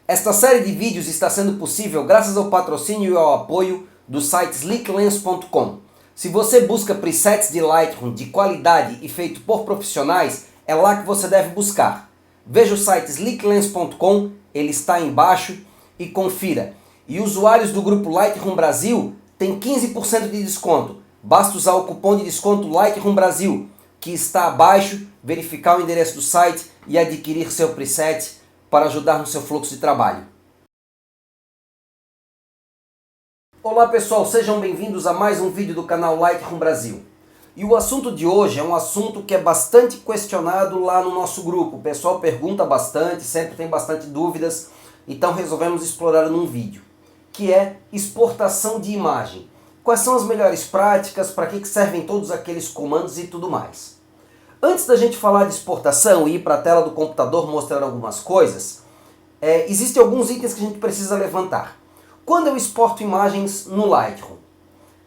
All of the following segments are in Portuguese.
Esta série de vídeos está sendo possível graças ao patrocínio e ao apoio do site slicklens.com. Se você busca presets de Lightroom de qualidade e feito por profissionais, é lá que você deve buscar. Veja o site slicklens.com, ele está aí embaixo, e confira. E usuários do grupo Lightroom Brasil têm 15% de desconto. Basta usar o cupom de desconto Lightroom Brasil, que está abaixo, verificar o endereço do site e adquirir seu preset para ajudar no seu fluxo de trabalho. Olá pessoal, sejam bem-vindos a mais um vídeo do canal Lightroom Brasil. E o assunto de hoje é um assunto que é bastante questionado lá no nosso grupo. O pessoal pergunta bastante, sempre tem bastante dúvidas, então resolvemos explorar num vídeo, que é exportação de imagem. Quais são as melhores práticas, para que servem todos aqueles comandos e tudo mais. Antes da gente falar de exportação e ir para a tela do computador mostrar algumas coisas, existem alguns itens que a gente precisa levantar. Quando eu exporto imagens no Lightroom,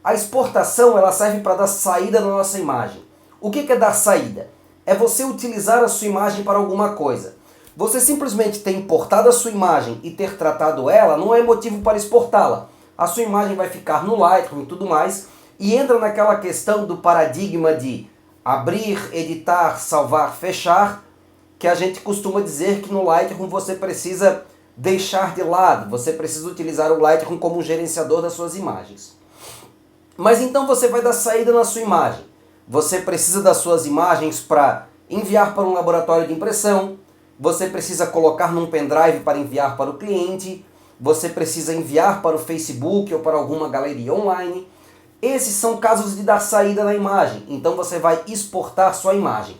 a exportação ela serve para dar saída na nossa imagem. O que é dar saída? É você utilizar a sua imagem para alguma coisa. Você simplesmente ter importado a sua imagem e ter tratado ela não é motivo para exportá-la. A sua imagem vai ficar no Lightroom e tudo mais, e entra naquela questão do paradigma de abrir, editar, salvar, fechar, que a gente costuma dizer que no Lightroom você precisa deixar de lado, você precisa utilizar o Lightroom como um gerenciador das suas imagens. Mas então você vai dar saída na sua imagem. Você precisa das suas imagens para enviar para um laboratório de impressão, você precisa colocar num pendrive para enviar para o cliente, você precisa enviar para o Facebook ou para alguma galeria online. Esses são casos de dar saída na imagem, então você vai exportar sua imagem.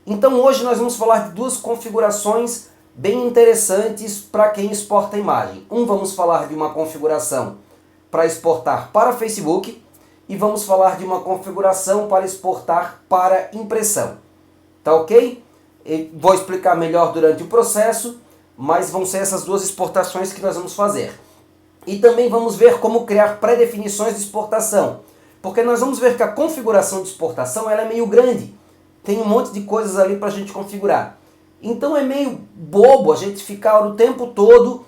Então hoje nós vamos falar de duas configurações bem interessantes para quem exporta a imagem. Vamos falar de uma configuração para exportar para Facebook e vamos falar de uma configuração para exportar para impressão. Tá ok? Vou explicar melhor durante o processo, mas vão ser essas duas exportações que nós vamos fazer. E também vamos ver como criar pré-definições de exportação, porque nós vamos ver que a configuração de exportação ela é meio grande, tem um monte de coisas ali para a gente configurar. Então é meio bobo a gente ficar o tempo todo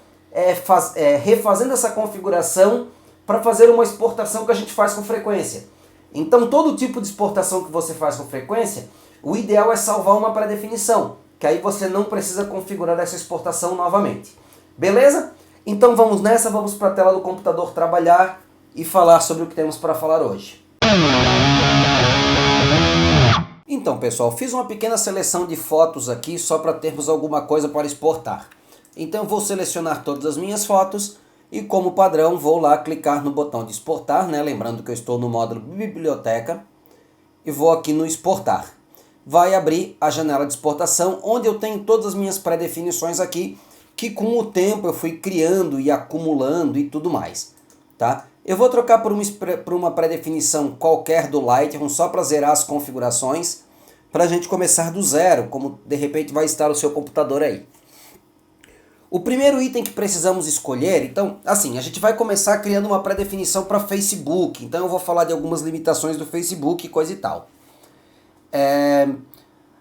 refazendo essa configuração para fazer uma exportação que a gente faz com frequência. Então todo tipo de exportação que você faz com frequência, o ideal é salvar uma pré-definição, que aí você não precisa configurar essa exportação novamente. Beleza? Então vamos nessa, vamos para a tela do computador trabalhar e falar sobre o que temos para falar hoje. Então pessoal, fiz uma pequena seleção de fotos aqui só para termos alguma coisa para exportar. Então eu vou selecionar todas as minhas fotos e como padrão vou lá clicar no botão de exportar, né? Lembrando que eu estou no módulo biblioteca e vou aqui no exportar. Vai abrir a janela de exportação onde eu tenho todas as minhas pré-definições aqui, que com o tempo eu fui criando e acumulando e tudo mais, tá? Eu vou trocar por uma pré-definição qualquer do Lightroom só para zerar as configurações, para a gente começar do zero, como de repente vai estar o seu computador aí. O primeiro item que precisamos escolher, então, assim, a gente vai começar criando uma pré-definição para Facebook, então eu vou falar de algumas limitações do Facebook e coisa e tal.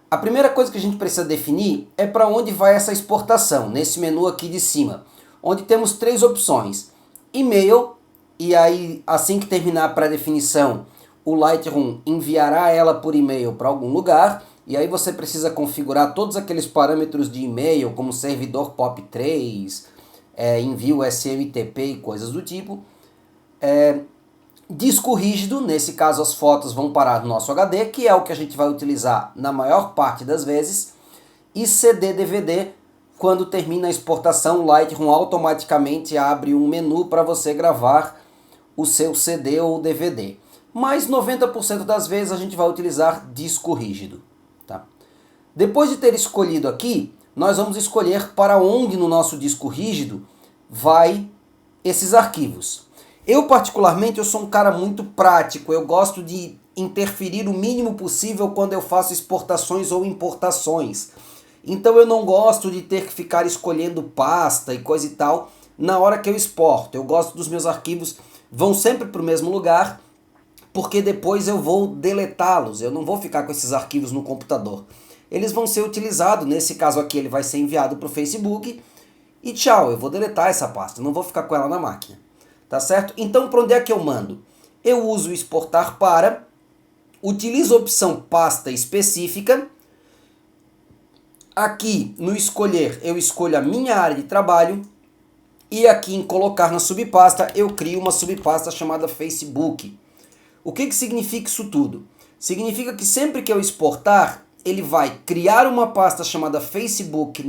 A primeira coisa que a gente precisa definir é para onde vai essa exportação, nesse menu aqui de cima, onde temos três opções. E-mail, e aí assim que terminar a pré-definição, o Lightroom enviará ela por e-mail para algum lugar, e aí você precisa configurar todos aqueles parâmetros de e-mail, como servidor POP3, envio SMTP e coisas do tipo. Disco rígido, nesse caso as fotos vão parar no nosso HD, que é o que a gente vai utilizar na maior parte das vezes, e CD-DVD, quando termina a exportação, o Lightroom automaticamente abre um menu para você gravar o seu CD ou DVD. Mas 90% das vezes a gente vai utilizar disco rígido. Tá? Depois de ter escolhido aqui, nós vamos escolher para onde no nosso disco rígido vai esses arquivos. Eu particularmente eu sou um cara muito prático, eu gosto de interferir o mínimo possível quando eu faço exportações ou importações. Então eu não gosto de ter que ficar escolhendo pasta e coisa e tal na hora que eu exporto. Eu gosto dos meus arquivos, vão sempre para o mesmo lugar, porque depois eu vou deletá-los, eu não vou ficar com esses arquivos no computador. Eles vão ser utilizados, nesse caso aqui ele vai ser enviado para o Facebook, e tchau, eu vou deletar essa pasta, não vou ficar com ela na máquina. Tá certo? Então, para onde é que eu mando? Eu uso exportar para, utilizo a opção pasta específica. Aqui no escolher, eu escolho a minha área de trabalho. E aqui em colocar na subpasta, eu crio uma subpasta chamada Facebook. O que significa isso tudo? Significa que sempre que eu exportar, ele vai criar uma pasta chamada Facebook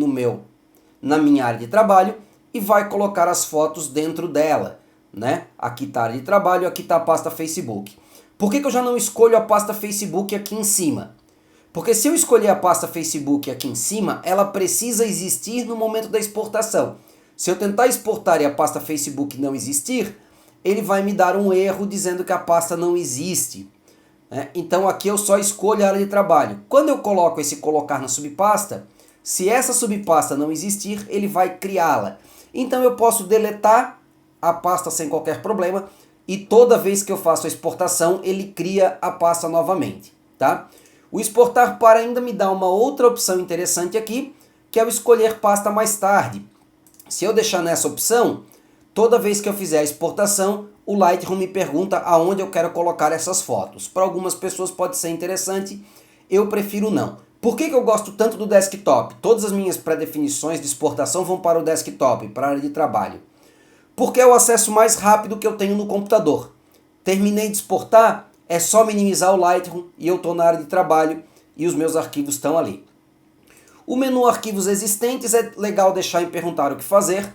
na minha área de trabalho e vai colocar as fotos dentro dela, né? Aqui está a área de trabalho, aqui está a pasta Facebook. Por que eu já não escolho a pasta Facebook aqui em cima? Porque se eu escolher a pasta Facebook aqui em cima, ela precisa existir no momento da exportação. Se eu tentar exportar e a pasta Facebook não existir, ele vai me dar um erro dizendo que a pasta não existe. Então aqui eu só escolho a área de trabalho. Quando eu coloco esse colocar na subpasta, se essa subpasta não existir, ele vai criá-la. Então eu posso deletar a pasta sem qualquer problema e toda vez que eu faço a exportação, ele cria a pasta novamente. Tá? O exportar para ainda me dá uma outra opção interessante aqui, que é o escolher pasta mais tarde. Se eu deixar nessa opção, toda vez que eu fizer a exportação, o Lightroom me pergunta aonde eu quero colocar essas fotos. Para algumas pessoas pode ser interessante, eu prefiro não. Por que eu gosto tanto do desktop? Todas as minhas pré-definições de exportação vão para o desktop, para a área de trabalho. Porque é o acesso mais rápido que eu tenho no computador. Terminei de exportar, é só minimizar o Lightroom e eu estou na área de trabalho e os meus arquivos estão ali. O menu arquivos existentes é legal deixar em perguntar o que fazer,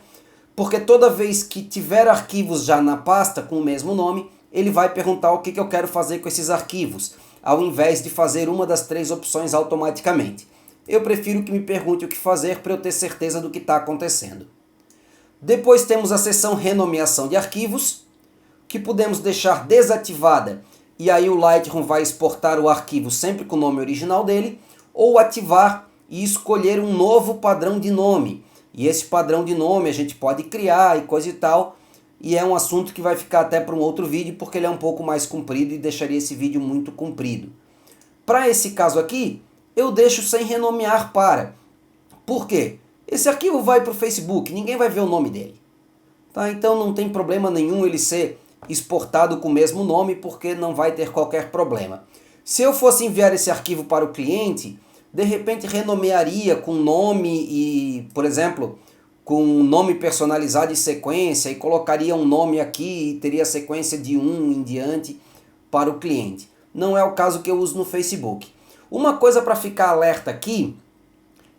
porque toda vez que tiver arquivos já na pasta com o mesmo nome, ele vai perguntar o que eu quero fazer com esses arquivos, ao invés de fazer uma das 3 opções automaticamente. Eu prefiro que me pergunte o que fazer para eu ter certeza do que está acontecendo. Depois temos a seção renomeação de arquivos, que podemos deixar desativada, e aí o Lightroom vai exportar o arquivo sempre com o nome original dele, ou ativar e escolher um novo padrão de nome. E esse padrão de nome a gente pode criar e coisa e tal. E é um assunto que vai ficar até para um outro vídeo, porque ele é um pouco mais comprido e deixaria esse vídeo muito comprido. Para esse caso aqui, eu deixo sem renomear para. Por quê? Esse arquivo vai para o Facebook, ninguém vai ver o nome dele. Tá? Então não tem problema nenhum ele ser exportado com o mesmo nome, porque não vai ter qualquer problema. Se eu fosse enviar esse arquivo para o cliente, de repente renomearia com nome e, por exemplo, com nome personalizado e sequência, e colocaria um nome aqui e teria sequência de 1 em diante para o cliente. Não é o caso que eu uso no Facebook. Uma coisa para ficar alerta aqui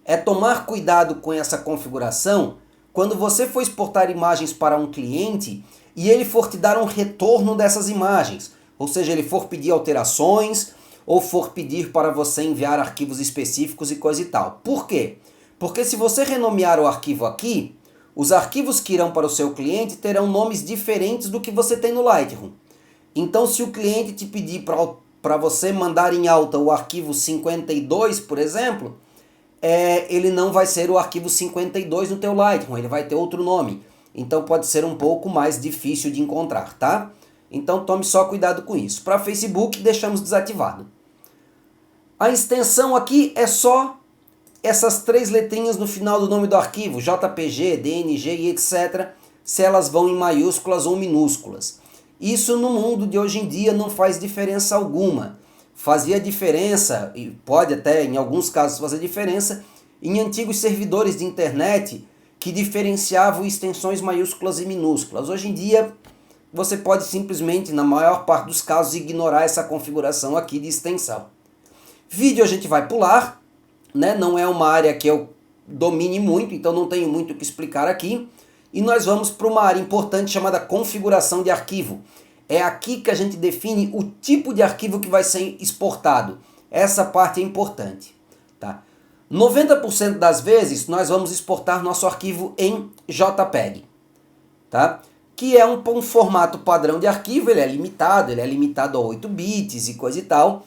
é tomar cuidado com essa configuração quando você for exportar imagens para um cliente e ele for te dar um retorno dessas imagens. Ou seja, ele for pedir alterações ou for pedir para você enviar arquivos específicos e coisa e tal. Por quê? Porque se você renomear o arquivo aqui, os arquivos que irão para o seu cliente terão nomes diferentes do que você tem no Lightroom. Então, se o cliente te pedir para você mandar em alta o arquivo 52, por exemplo, ele não vai ser o arquivo 52 no teu Lightroom, ele vai ter outro nome. Então pode ser um pouco mais difícil de encontrar, tá? Então tome só cuidado com isso. Para Facebook deixamos desativado. A extensão aqui é só essas 3 letrinhas no final do nome do arquivo, JPG, DNG e etc. Se elas vão em maiúsculas ou minúsculas. Isso no mundo de hoje em dia não faz diferença alguma. Fazia diferença, e pode até em alguns casos fazer diferença, em antigos servidores de internet que diferenciavam extensões maiúsculas e minúsculas. Hoje em dia você pode simplesmente, na maior parte dos casos, ignorar essa configuração aqui de extensão. Vídeo a gente vai pular, né? Não é uma área que eu domine muito, então não tenho muito o que explicar aqui. E nós vamos para uma área importante chamada configuração de arquivo. É aqui que a gente define o tipo de arquivo que vai ser exportado. Essa parte é importante. Tá? 90% das vezes nós vamos exportar nosso arquivo em JPEG. Tá? Que é um formato padrão de arquivo, ele é limitado a 8 bits e coisa e tal,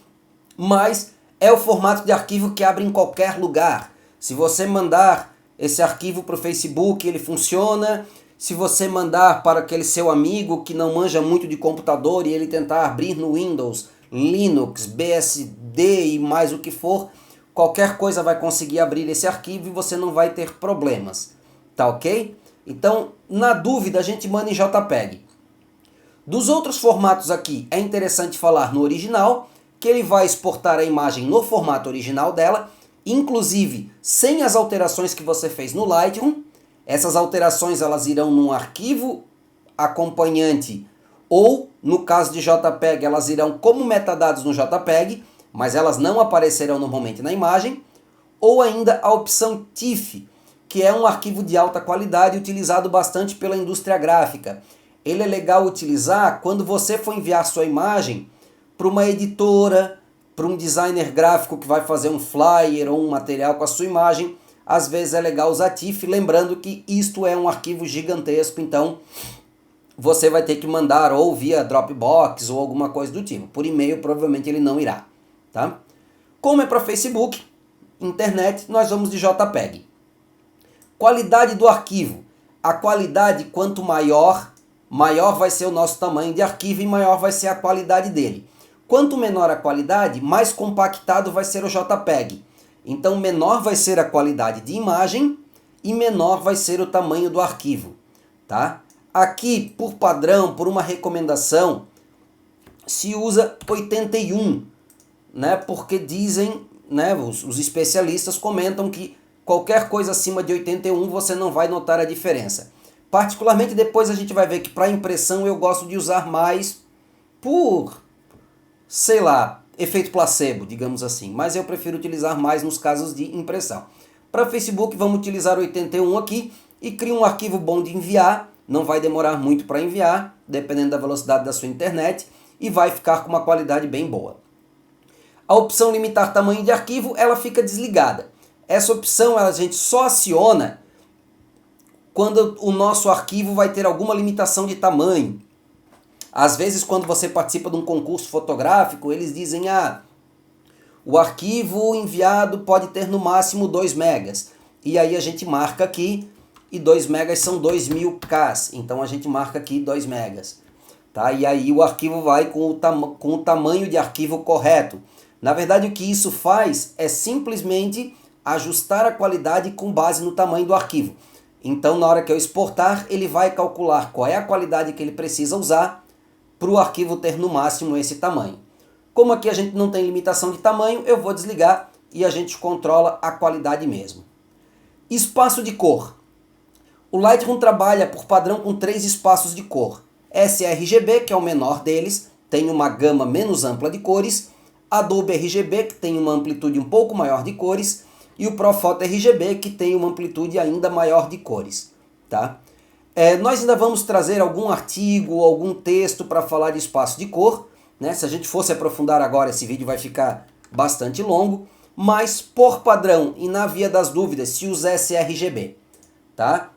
mas é o formato de arquivo que abre em qualquer lugar. Se você mandar esse arquivo para o Facebook, ele funciona. Se você mandar para aquele seu amigo que não manja muito de computador e ele tentar abrir no Windows, Linux, BSD e mais o que for, qualquer coisa vai conseguir abrir esse arquivo e você não vai ter problemas. tá ok? Então, na dúvida, a gente manda em JPEG. Dos outros formatos aqui, é interessante falar no original, que ele vai exportar a imagem no formato original dela, inclusive sem as alterações que você fez no Lightroom. Essas alterações elas irão num arquivo acompanhante, ou no caso de JPEG, elas irão como metadados no JPEG, mas elas não aparecerão normalmente na imagem, ou ainda a opção TIFF, que é um arquivo de alta qualidade utilizado bastante pela indústria gráfica. Ele é legal utilizar quando você for enviar sua imagem para uma editora, para um designer gráfico que vai fazer um flyer ou um material com a sua imagem. Às vezes é legal usar TIFF, lembrando que isto é um arquivo gigantesco, então você vai ter que mandar ou via Dropbox ou alguma coisa do tipo. Por e-mail provavelmente ele não irá, tá? Como é para Facebook, internet, nós vamos de JPEG. Qualidade do arquivo. A qualidade, quanto maior, maior vai ser o nosso tamanho de arquivo e maior vai ser a qualidade dele. Quanto menor a qualidade, mais compactado vai ser o JPEG. Então menor vai ser a qualidade de imagem e menor vai ser o tamanho do arquivo, tá? Aqui, por padrão, por uma recomendação, se usa 81, né? Porque dizem, né, os especialistas comentam que qualquer coisa acima de 81 você não vai notar a diferença. Particularmente depois a gente vai ver que para impressão eu gosto de usar mais por, sei lá, efeito placebo, digamos assim. Mas eu prefiro utilizar mais nos casos de impressão. Para Facebook vamos utilizar 81 aqui e cria um arquivo bom de enviar. Não vai demorar muito para enviar, dependendo da velocidade da sua internet. E vai ficar com uma qualidade bem boa. A opção limitar tamanho de arquivo, ela fica desligada. Essa opção a gente só aciona quando o nosso arquivo vai ter alguma limitação de tamanho. Às vezes, quando você participa de um concurso fotográfico, eles dizem, o arquivo enviado pode ter no máximo 2 megas. E aí a gente marca aqui, e 2 megas são 2000K, então a gente marca aqui 2 megas. Tá? E aí o arquivo vai com o tamanho de arquivo correto. Na verdade, o que isso faz é simplesmente ajustar a qualidade com base no tamanho do arquivo. Então, na hora que eu exportar, ele vai calcular qual é a qualidade que ele precisa usar para o arquivo ter no máximo esse tamanho. Como aqui a gente não tem limitação de tamanho, eu vou desligar e a gente controla a qualidade mesmo. Espaço de cor. O Lightroom trabalha por padrão com 3 espaços de cor. sRGB, que é o menor deles, tem uma gama menos ampla de cores. Adobe RGB, que tem uma amplitude um pouco maior de cores. E o ProPhoto RGB, que tem uma amplitude ainda maior de cores. Tá? Nós ainda vamos trazer algum artigo, algum texto para falar de espaço de cor. Né? Se a gente fosse aprofundar agora, esse vídeo vai ficar bastante longo. Mas, por padrão e na via das dúvidas, se usa sRGB. Tá?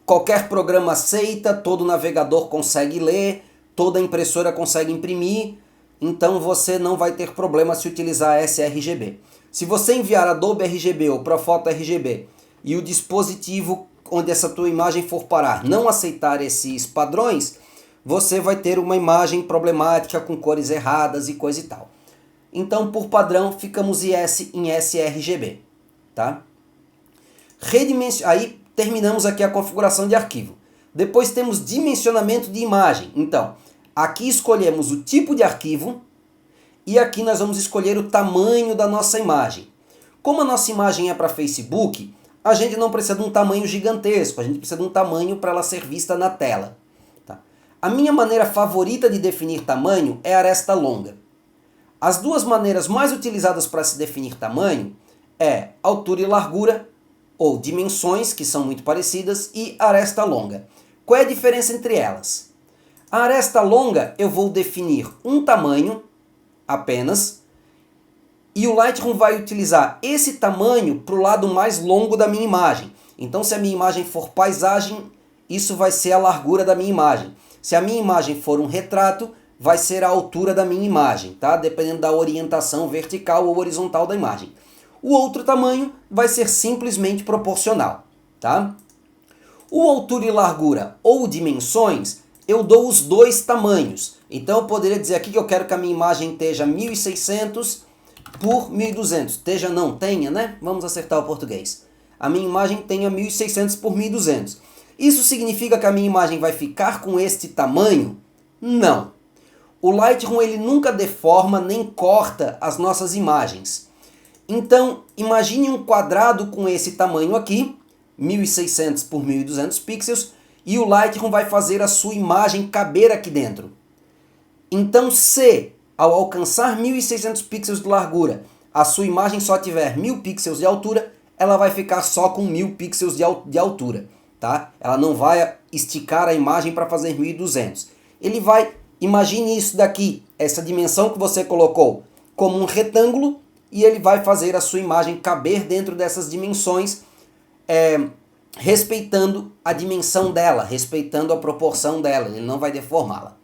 Qualquer programa aceita, todo navegador consegue ler, toda impressora consegue imprimir. Então você não vai ter problema se utilizar sRGB. Se você enviar Adobe RGB ou ProPhoto RGB e o dispositivo onde essa tua imagem for parar não aceitar esses padrões, você vai ter uma imagem problemática com cores erradas e coisa e tal. Então, por padrão, ficamos em sRGB. Tá? Aí terminamos aqui a configuração de arquivo. Depois temos dimensionamento de imagem. Então, aqui escolhemos o tipo de arquivo. E aqui nós vamos escolher o tamanho da nossa imagem. Como a nossa imagem é para Facebook, a gente não precisa de um tamanho gigantesco, a gente precisa de um tamanho para ela ser vista na tela. Tá? A minha maneira favorita de definir tamanho é a aresta longa. As duas maneiras mais utilizadas para se definir tamanho é altura e largura, ou dimensões, que são muito parecidas, e aresta longa. Qual é a diferença entre elas? A aresta longa eu vou definir um tamanho apenas, e o Lightroom vai utilizar esse tamanho para o lado mais longo da minha imagem. Então, se a minha imagem for paisagem, isso vai ser a largura da minha imagem. Se a minha imagem for um retrato, vai ser a altura da minha imagem, tá? Dependendo da orientação vertical ou horizontal da imagem. O outro tamanho vai ser simplesmente proporcional, tá? O altura e largura ou dimensões, eu dou os dois tamanhos. Então eu poderia dizer aqui que eu quero que a minha imagem esteja 1600 por 1200. Esteja não, tenha, né? Vamos acertar o português. a minha imagem tenha 1600 por 1200. Isso significa que a minha imagem vai ficar com este tamanho? Não. O Lightroom ele nunca deforma nem corta as nossas imagens. Então, imagine um quadrado com esse tamanho aqui, 1600 por 1200 pixels, e o Lightroom vai fazer a sua imagem caber aqui dentro. Então, se ao alcançar 1600 pixels de largura, a sua imagem só tiver 1000 pixels de altura, ela vai ficar só com 1000 pixels de altura, tá? Ela não vai esticar a imagem para fazer 1200. Ele vai, imagine isso daqui, essa dimensão que você colocou, como um retângulo, e ele vai fazer a sua imagem caber dentro dessas dimensões, respeitando a dimensão dela, respeitando a proporção dela, ele não vai deformá-la.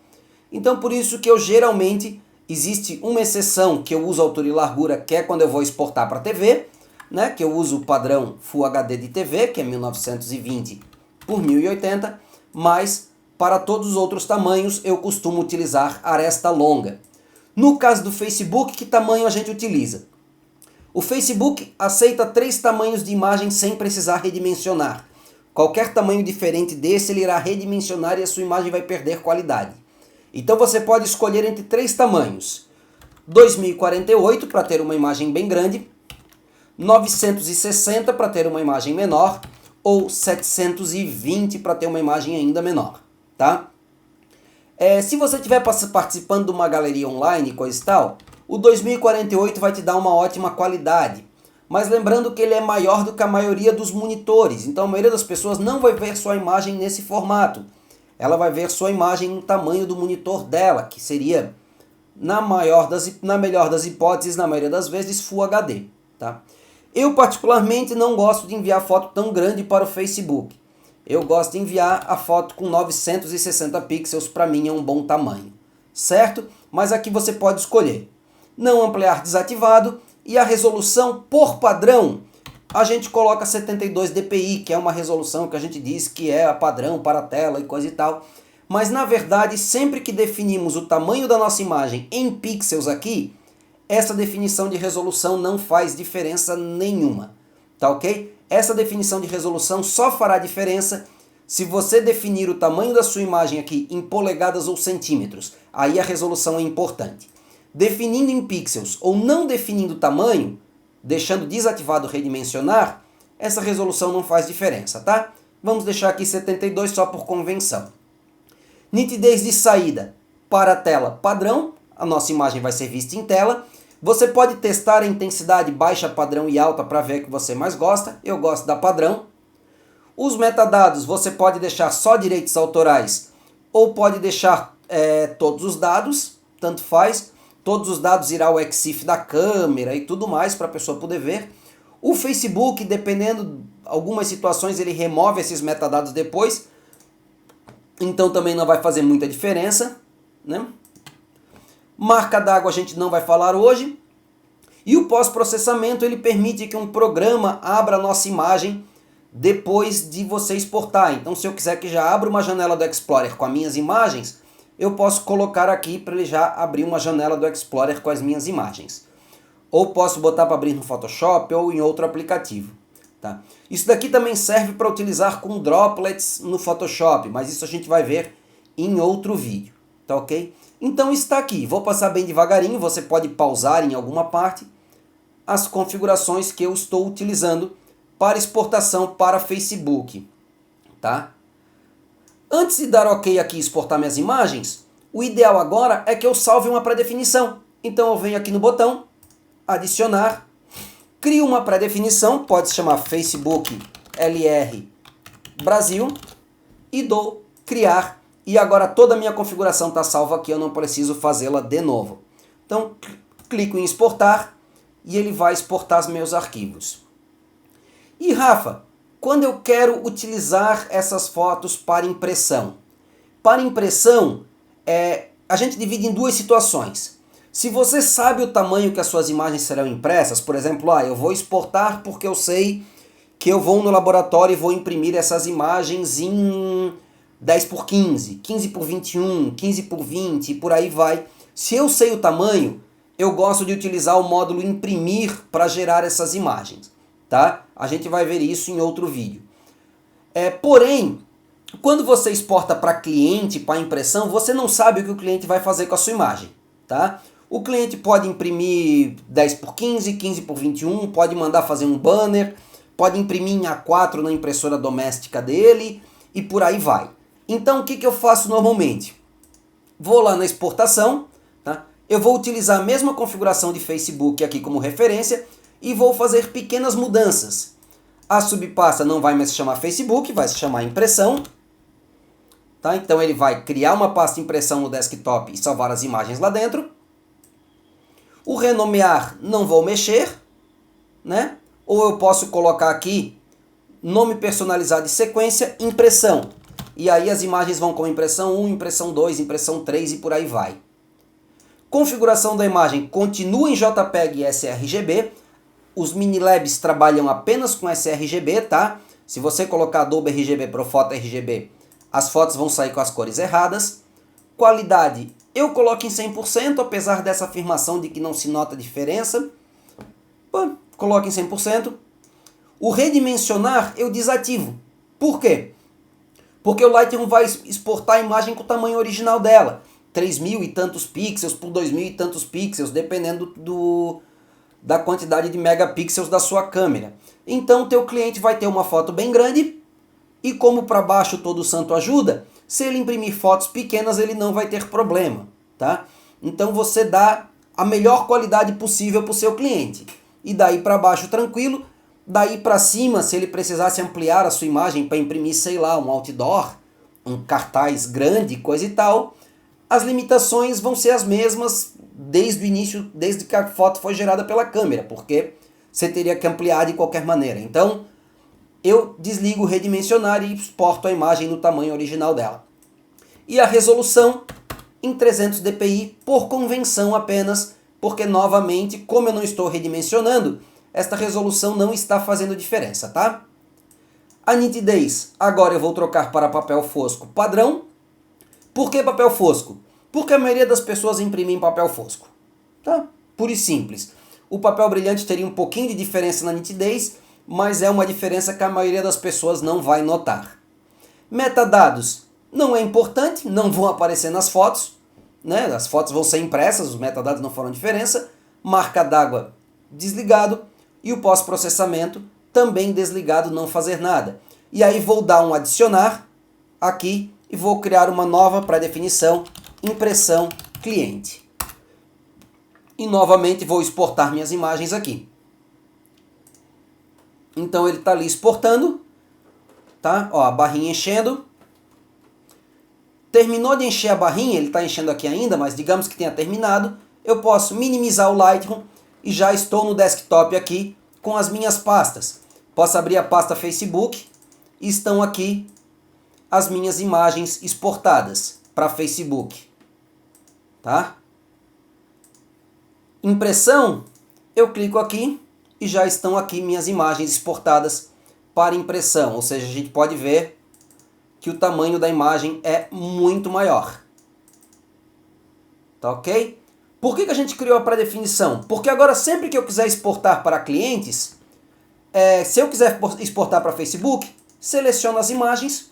Então por isso que eu geralmente, existe uma exceção que eu uso altura e largura, que é quando eu vou exportar para TV, né, que eu uso o padrão Full HD de TV, que é 1920 por 1080, mas para todos os outros tamanhos eu costumo utilizar aresta longa. No caso do Facebook, que tamanho a gente utiliza? O Facebook aceita 3 tamanhos de imagem sem precisar redimensionar. Qualquer tamanho diferente desse ele irá redimensionar e a sua imagem vai perder qualidade. Então você pode escolher entre 3 tamanhos. 2048 para ter uma imagem bem grande, 960 para ter uma imagem menor ou 720 para ter uma imagem ainda menor, tá? Se você estiver participando de uma galeria online e coisa e tal, o 2048 vai te dar uma ótima qualidade. Mas lembrando que ele é maior do que a maioria dos monitores, então a maioria das pessoas não vai ver sua imagem nesse formato. Ela vai ver sua imagem no tamanho do monitor dela, que seria, na melhor das hipóteses, na maioria das vezes, Full HD. Tá? Eu particularmente não gosto de enviar foto tão grande para o Facebook. Eu gosto de enviar a foto com 960 pixels, para mim é um bom tamanho. Certo? Mas aqui você pode escolher. Não ampliar desativado e a resolução por padrão a gente coloca 72 dpi, que é uma resolução que a gente diz que é a padrão para a tela e coisa e tal. Mas na verdade, sempre que definimos o tamanho da nossa imagem em pixels aqui, essa definição de resolução não faz diferença nenhuma, tá ok? Essa definição de resolução só fará diferença se você definir o tamanho da sua imagem aqui em polegadas ou centímetros. Aí a resolução é importante. Definindo em pixels ou não definindo o tamanho, deixando desativado o redimensionar, essa resolução não faz diferença, tá? Vamos deixar aqui 72 só por convenção. Nitidez de saída para a tela padrão, a nossa imagem vai ser vista em tela. Você pode testar a intensidade baixa, padrão e alta para ver o que você mais gosta. Eu gosto da padrão. Os metadados você pode deixar só direitos autorais ou pode deixar todos os dados, tanto faz. Todos os dados irá o EXIF da câmera e tudo mais para a pessoa poder ver. O Facebook, dependendo de algumas situações, ele remove esses metadados depois. Então também não vai fazer muita diferença, né? Marca d'água a gente não vai falar hoje. E o pós-processamento ele permite que um programa abra a nossa imagem depois de você exportar. Então se eu quiser que já abra uma janela do Explorer com as minhas imagens, eu posso colocar aqui para ele já abrir uma janela do Explorer com as minhas imagens. Ou posso botar para abrir no Photoshop ou em outro aplicativo. Tá? Isso daqui também serve para utilizar com droplets no Photoshop, mas isso a gente vai ver em outro vídeo. Tá ok? Então está aqui. Vou passar bem devagarinho, você pode pausar em alguma parte as configurações que eu estou utilizando para exportação para Facebook. Tá? Antes de dar OK aqui e exportar minhas imagens, o ideal agora é que eu salve uma pré-definição. Então eu venho aqui no botão, adicionar, crio uma pré-definição, pode se chamar Facebook LR Brasil, e dou criar. E agora toda a minha configuração está salva aqui, eu não preciso fazê-la de novo. Então clico em exportar e ele vai exportar os meus arquivos. E Rafa, quando eu quero utilizar essas fotos para impressão? Para impressão, a gente divide em duas situações. Se você sabe o tamanho que as suas imagens serão impressas, por exemplo, eu vou exportar porque eu sei que eu vou no laboratório e vou imprimir essas imagens em 10 por 15, 15 por 21, 15 por 20 e por aí vai. Se eu sei o tamanho, eu gosto de utilizar o módulo imprimir para gerar essas imagens. tá? A gente vai ver isso em outro vídeo. Porém, quando você exporta para cliente, para impressão, você não sabe o que o cliente vai fazer com a sua imagem, tá? O cliente pode imprimir 10 por 15, 15 por 21, pode mandar fazer um banner, pode imprimir em A4 na impressora doméstica dele e por aí vai. Então o que eu faço normalmente? Vou lá na exportação, tá? Eu vou utilizar a mesma configuração de Facebook aqui como referência e vou fazer pequenas mudanças. A subpasta não vai mais se chamar Facebook, vai se chamar impressão. Tá? Então ele vai criar uma pasta impressão no desktop e salvar as imagens lá dentro. O renomear não vou mexer, né? Ou eu posso colocar aqui nome personalizado de sequência, impressão. E aí as imagens vão com impressão 1, impressão 2, impressão 3 e por aí vai. Configuração da imagem continua em JPEG e sRGB. Os Minilabs trabalham apenas com sRGB, tá? Se você colocar Adobe RGB Pro Photo RGB, as fotos vão sair com as cores erradas. Qualidade, eu coloco em 100%, apesar dessa afirmação de que não se nota diferença. Coloco em 100%. O redimensionar eu desativo. Por quê? Porque o Lightroom vai exportar a imagem com o tamanho original dela. 3.000 e tantos pixels por 2.000 e tantos pixels, dependendo da quantidade de megapixels da sua câmera. Então o teu cliente vai ter uma foto bem grande e como para baixo todo santo ajuda, se ele imprimir fotos pequenas ele não vai ter problema, tá? Então você dá a melhor qualidade possível para o seu cliente. E daí para baixo tranquilo, daí para cima se ele precisasse ampliar a sua imagem para imprimir, sei lá, um outdoor, um cartaz grande, coisa e tal, as limitações vão ser as mesmas desde o início, desde que a foto foi gerada pela câmera, porque você teria que ampliar de qualquer maneira. Então, eu desligo o redimensionar e exporto a imagem no tamanho original dela. E a resolução em 300 dpi por convenção apenas, porque novamente, como eu não estou redimensionando, esta resolução não está fazendo diferença, tá? A nitidez, agora eu vou trocar para papel fosco padrão. Por que papel fosco? Porque a maioria das pessoas imprime em papel fosco, tá? Puro e simples. O papel brilhante teria um pouquinho de diferença na nitidez, mas é uma diferença que a maioria das pessoas não vai notar. Metadados não é importante, não vão aparecer nas fotos, né? As fotos vão ser impressas, os metadados não farão diferença. Marca d'água desligado e o pós-processamento também desligado, não fazer nada. E aí vou dar um adicionar aqui e vou criar uma nova pré-definição, impressão cliente. E novamente vou exportar minhas imagens aqui. Então ele está ali exportando, tá? Ó, a barrinha enchendo. Terminou de encher a barrinha, ele está enchendo aqui ainda, mas digamos que tenha terminado. Eu posso minimizar o Lightroom e já estou no desktop aqui com as minhas pastas. Posso abrir a pasta Facebook e estão aqui as minhas imagens exportadas para Facebook, tá? Impressão, eu clico aqui e já estão aqui minhas imagens exportadas para impressão, ou seja, a gente pode ver que o tamanho da imagem é muito maior, tá ok? Por que a gente criou a pré-definição? Porque agora sempre que eu quiser exportar para clientes, se eu quiser exportar para Facebook, seleciono as imagens,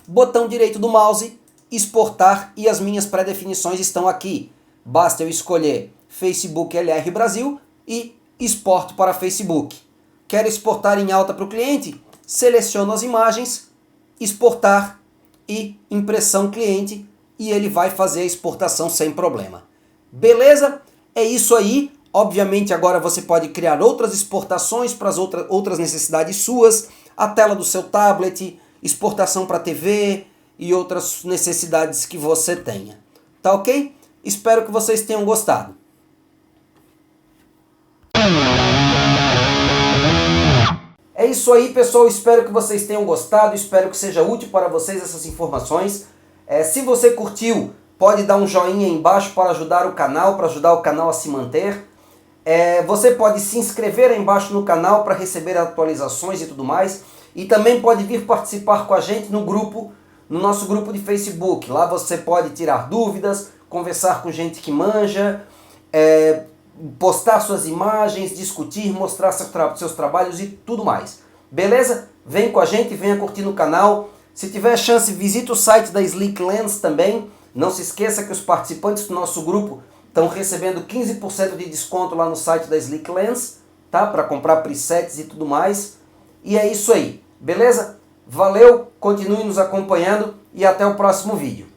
botão direito do mouse, exportar e as minhas pré-definições estão aqui. Basta eu escolher Facebook LR Brasil e exporto para Facebook. Quero exportar em alta para o cliente? Seleciono as imagens, exportar e impressão cliente e ele vai fazer a exportação sem problema. Beleza? É isso aí. Obviamente agora você pode criar outras exportações para as outras necessidades suas, a tela do seu tablet, exportação para TV e outras necessidades que você tenha. Tá ok? Espero que vocês tenham gostado. É isso aí, pessoal. Espero que vocês tenham gostado. Espero que seja útil para vocês essas informações. Se você curtiu, pode dar um joinha aí embaixo para ajudar o canal, a se manter. Você pode se inscrever aí embaixo no canal para receber atualizações e tudo mais. E também pode vir participar com a gente no nosso grupo de Facebook. Lá você pode tirar dúvidas, conversar com gente que manja, postar suas imagens, discutir, mostrar seus trabalhos e tudo mais. Beleza? Vem com a gente, venha curtir no canal. Se tiver chance, visite o site da Slick Lens também. Não se esqueça que os participantes do nosso grupo estão recebendo 15% de desconto lá no site da Slick Lens, tá? Para comprar presets e tudo mais. E é isso aí, beleza? Valeu, continue nos acompanhando e até o próximo vídeo.